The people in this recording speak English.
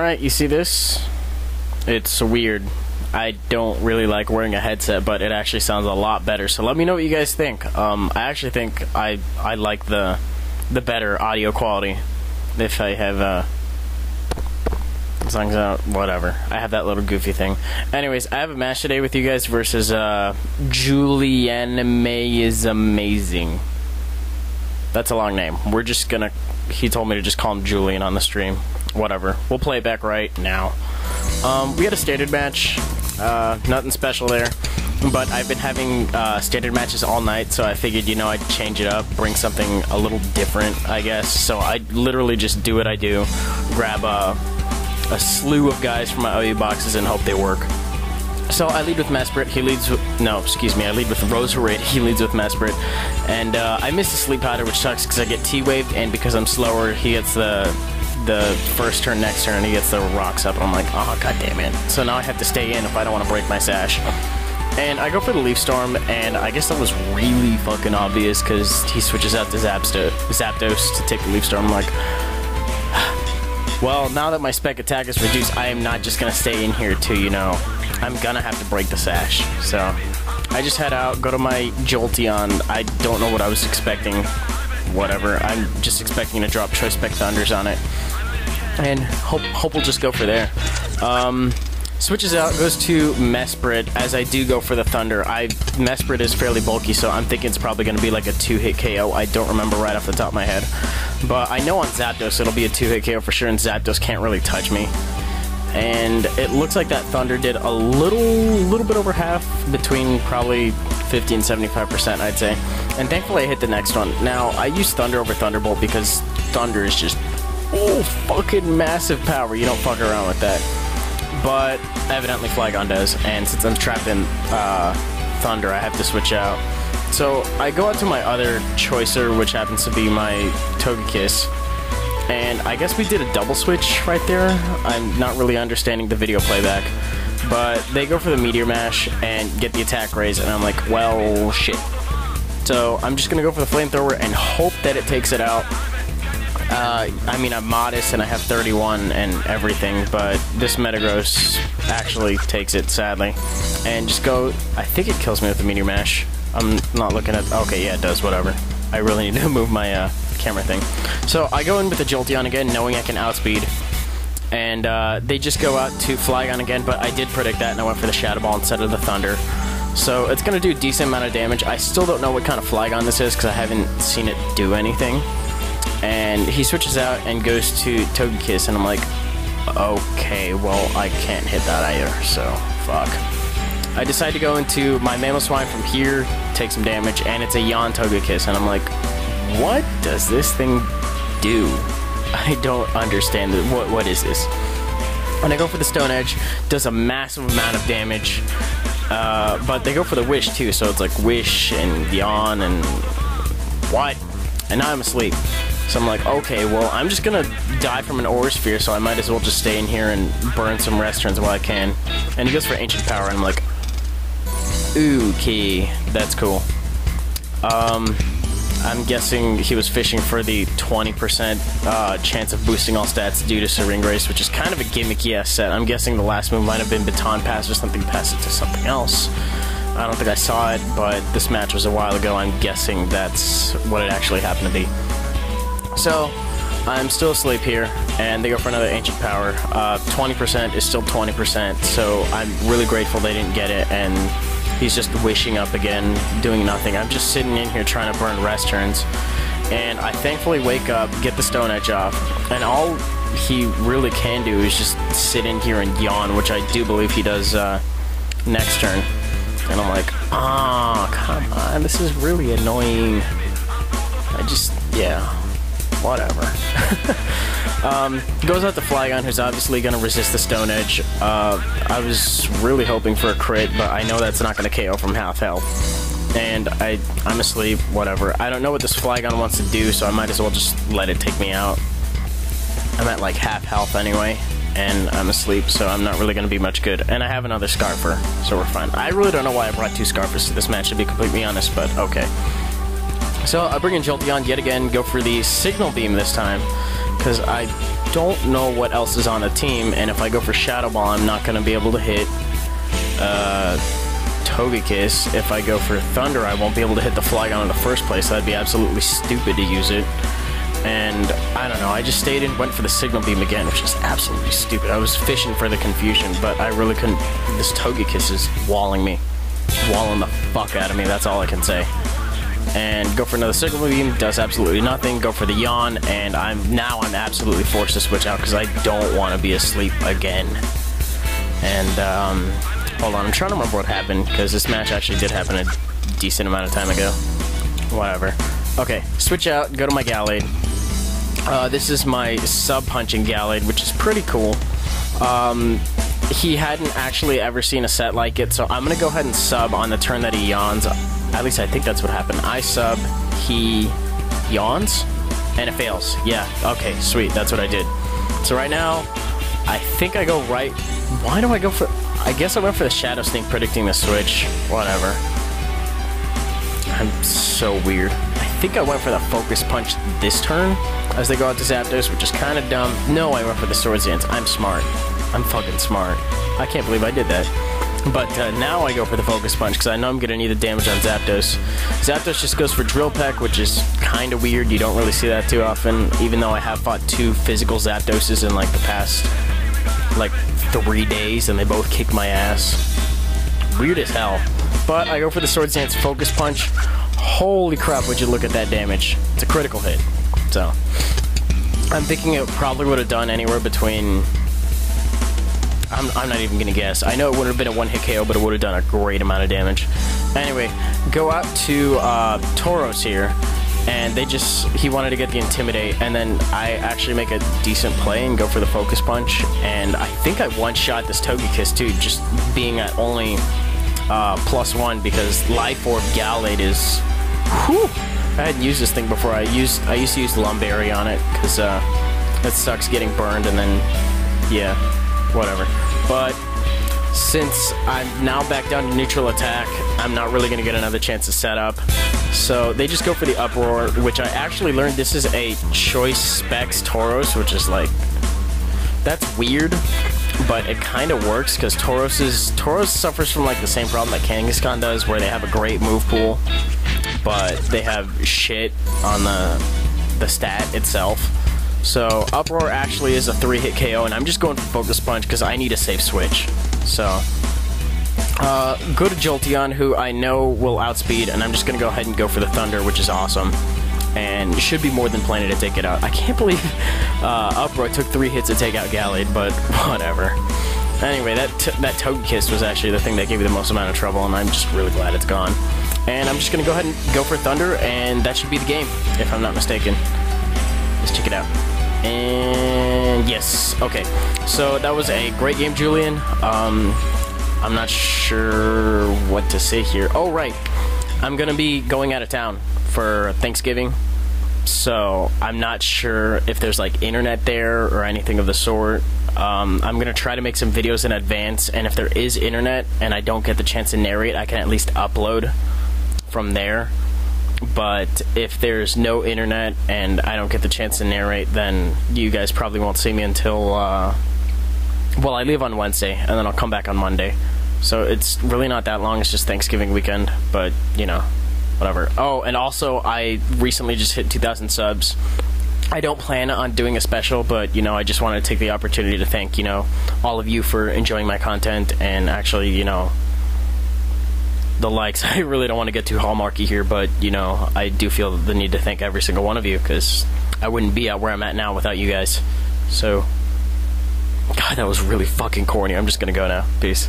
Alright, you see this? It's weird. I don't really like wearing a headset, but it actually sounds a lot better. So let me know what you guys think. I actually think I like the better audio quality. If I have songs out, whatever. I have that little goofy thing. Anyways, I have a match today with you guys versus Julianimeisamazing. That's a long name. We're just gonna. He told me to just call him Julian on the stream. Whatever. We'll play it back right now. We had a standard match. Nothing special there. But I've been having standard matches all night, so I figured, you know, I'd change it up, bring something a little different, I guess. So I literally just do what I do, grab a slew of guys from my OU boxes and hope they work. So I lead with Mesprit, he leads with, no, excuse me, I lead with Roserade, he leads with Mesprit. And I missed the sleep powder, which sucks because I get T-waved, and because I'm slower, he gets the first turn, next turn, he gets the rocks up, and I'm like, oh, god damn it. So now I have to stay in if I don't want to break my sash. And I go for the Leaf Storm, and I guess that was really fucking obvious because he switches out to Zapdos to take the Leaf Storm. I'm like, well, now that my spec attack is reduced, I am not just going to stay in here too, you know. I'm going to have to break the sash. So I just head out, go to my Jolteon. I don't know what I was expecting. Whatever. I'm just expecting to drop Choice Spec Thunders on it. And hope we'll just go for there. Switches out, goes to Mesprit, as I do go for the Thunder. Mesprit is fairly bulky, so I'm thinking it's probably going to be like a 2-hit KO. I don't remember right off the top of my head. But I know on Zapdos it'll be a 2-hit KO for sure, and Zapdos can't really touch me. And it looks like that Thunder did a little bit over half, between probably 50 and 75%, I'd say. And thankfully I hit the next one. Now, I use Thunder over Thunderbolt because Thunder is just, oh, fucking massive power. You don't fuck around with that. But evidently Flygon does, and since I'm trapped in Thunder, I have to switch out. So I go out to my other choicer, which happens to be my Togekiss, and I guess we did a double switch right there. I'm not really understanding the video playback, but they go for the Meteor Mash and get the attack raise, and I'm like, well, shit. So I'm just gonna go for the Flamethrower and hope that it takes it out. I mean, I'm modest and I have 31 and everything, but this Metagross actually takes it, sadly. And just go, I think it kills me with the Meteor Mash. I'm not looking at, okay, yeah, it does, whatever. I really need to move my camera thing. So I go in with the Jolteon again, knowing I can outspeed. And they just go out to Flygon again, but I did predict that and I went for the Shadow Ball instead of the Thunder. So it's going to do a decent amount of damage. I still don't know what kind of Flygon this is because I haven't seen it do anything. And he switches out and goes to Togekiss, and I'm like, okay, well, I can't hit that either, so fuck. I decide to go into my Mamoswine from here, take some damage, and it's a Yawn Togekiss, and I'm like, what does this thing do? I don't understand it. What is this? And I go for the Stone Edge, does a massive amount of damage, but they go for the Wish too, so it's like Wish and Yawn and what? And now I'm asleep. So I'm like, okay, well, I'm just gonna die from an Aura Sphere, so I might as well just stay in here and burn some rest turns while I can. And he goes for Ancient Power, and I'm like, okay, that's cool. I'm guessing he was fishing for the 20% chance of boosting all stats due to Syringe Race, which is kind of a gimmicky-ass set. I'm guessing the last move might have been Baton Pass or something, pass it to something else. I don't think I saw it, but this match was a while ago. I'm guessing that's what it actually happened to be. So, I'm still asleep here, and they go for another Ancient Power. 20% is still 20%, so I'm really grateful they didn't get it, and he's just wishing up again, doing nothing. I'm just sitting in here trying to burn rest turns, and I thankfully wake up, get the Stone Edge off, and all he really can do is just sit in here and yawn, which I do believe he does next turn. And I'm like, oh, come on, this is really annoying. Yeah. Whatever. Goes out to Flygon, who's obviously going to resist the Stone Edge. I was really hoping for a crit, but I know that's not going to KO from half health. And I'm asleep, whatever. I don't know what this Flygon wants to do, so I might as well just let it take me out. I'm at like half health anyway, and I'm asleep, so I'm not really going to be much good. And I have another Scarfer, so we're fine. I really don't know why I brought two Scarfers to this match, to be completely honest, but okay. So I bring in Jolteon yet again, go for the Signal Beam this time, because I don't know what else is on the team, and if I go for Shadow Ball, I'm not going to be able to hit Togekiss. If I go for Thunder, I won't be able to hit the Flygon in the first place. That'd be absolutely stupid to use it. And I don't know, I just stayed and went for the Signal Beam again, which is absolutely stupid. I was fishing for the confusion, but I really couldn't. This Togekiss is walling me. Walling the fuck out of me, that's all I can say. And go for another Signal Beam, does absolutely nothing. Go for the Yawn, and I'm absolutely forced to switch out because I don't want to be asleep again. And hold on, I'm trying to remember what happened because this match actually did happen a decent amount of time ago. Whatever. Okay, switch out, go to my Gallade. This is my sub-punching Gallade, which is pretty cool. He hadn't actually ever seen a set like it, so I'm going to go ahead and sub on the turn that he yawns. At least I think that's what happened. I sub, he yawns, and it fails. Yeah, okay, sweet, that's what I did. So right now, I think I go right. Why do I go for... I guess I went for the Shadow Sneak predicting the switch. Whatever. I'm so weird. I think I went for the Focus Punch this turn as they go out to Zapdos, which is kind of dumb. No, I went for the Swords Dance. I'm smart. I'm fucking smart. I can't believe I did that. But now I go for the Focus Punch because I know I'm going to need the damage on Zapdos. Zapdos just goes for Drill Peck, which is kind of weird. You don't really see that too often, even though I have fought 2 physical Zapdoses in like the past like 3 days, and they both kicked my ass. Weird as hell. But I go for the Swords Dance Focus Punch. Holy crap, would you look at that damage. It's a critical hit. So, I'm thinking it probably would have done anywhere between... I'm not even going to guess. I know it would have been a one-hit KO, but it would have done a great amount of damage. Anyway, go out to Tauros here, and he wanted to get the Intimidate, and then I actually make a decent play and go for the Focus Punch, and I think I one-shot this Togekiss too, just being at only +1 because Life Orb Gallade is... Whew! I hadn't used this thing before. I used to use Lumberry on it because it sucks getting burned, and then yeah, whatever. But since I'm now back down to neutral attack, I'm not really going to get another chance to set up. So they just go for the Uproar, which I actually learned this is a Choice Specs Tauros, which is like, that's weird, but it kind of works because Tauros suffers from like the same problem that Kangaskhan does, where they have a great move pool, but they have shit on the stat itself. So Uproar actually is a 3-hit KO, and I'm just going for Focus Punch because I need a safe switch. So go to Jolteon, who I know will outspeed, and I'm just going to go ahead and go for the Thunder, which is awesome. And it should be more than plenty to take it out. I can't believe Uproar took 3 hits to take out Gallade, but whatever. Anyway, that Togekiss was actually the thing that gave me the most amount of trouble, and I'm just really glad it's gone. And I'm just going to go ahead and go for Thunder, and that should be the game, if I'm not mistaken. Let's check it out. And yes, okay. So that was a great game, Julian. I'm not sure what to say here. Oh, right. I'm going to be going out of town for Thanksgiving, so I'm not sure if there's like internet there or anything of the sort. I'm going to try to make some videos in advance, and if there is internet and I don't get the chance to narrate, I can at least upload from there. But if there's no internet and I don't get the chance to narrate, then you guys probably won't see me until, well, I leave on Wednesday, and then I'll come back on Monday. So it's really not that long, it's just Thanksgiving weekend, but, you know, whatever. Oh, and also, I recently just hit 2,000 subs. I don't plan on doing a special, but, you know, I just wanted to take the opportunity to thank, you know, all of you for enjoying my content, and actually, you know, the likes. I really don't want to get too hallmarky here, but, you know, I do feel the need to thank every single one of you, because I wouldn't be at where I'm at now without you guys. So, God, that was really fucking corny. I'm just gonna go now. Peace.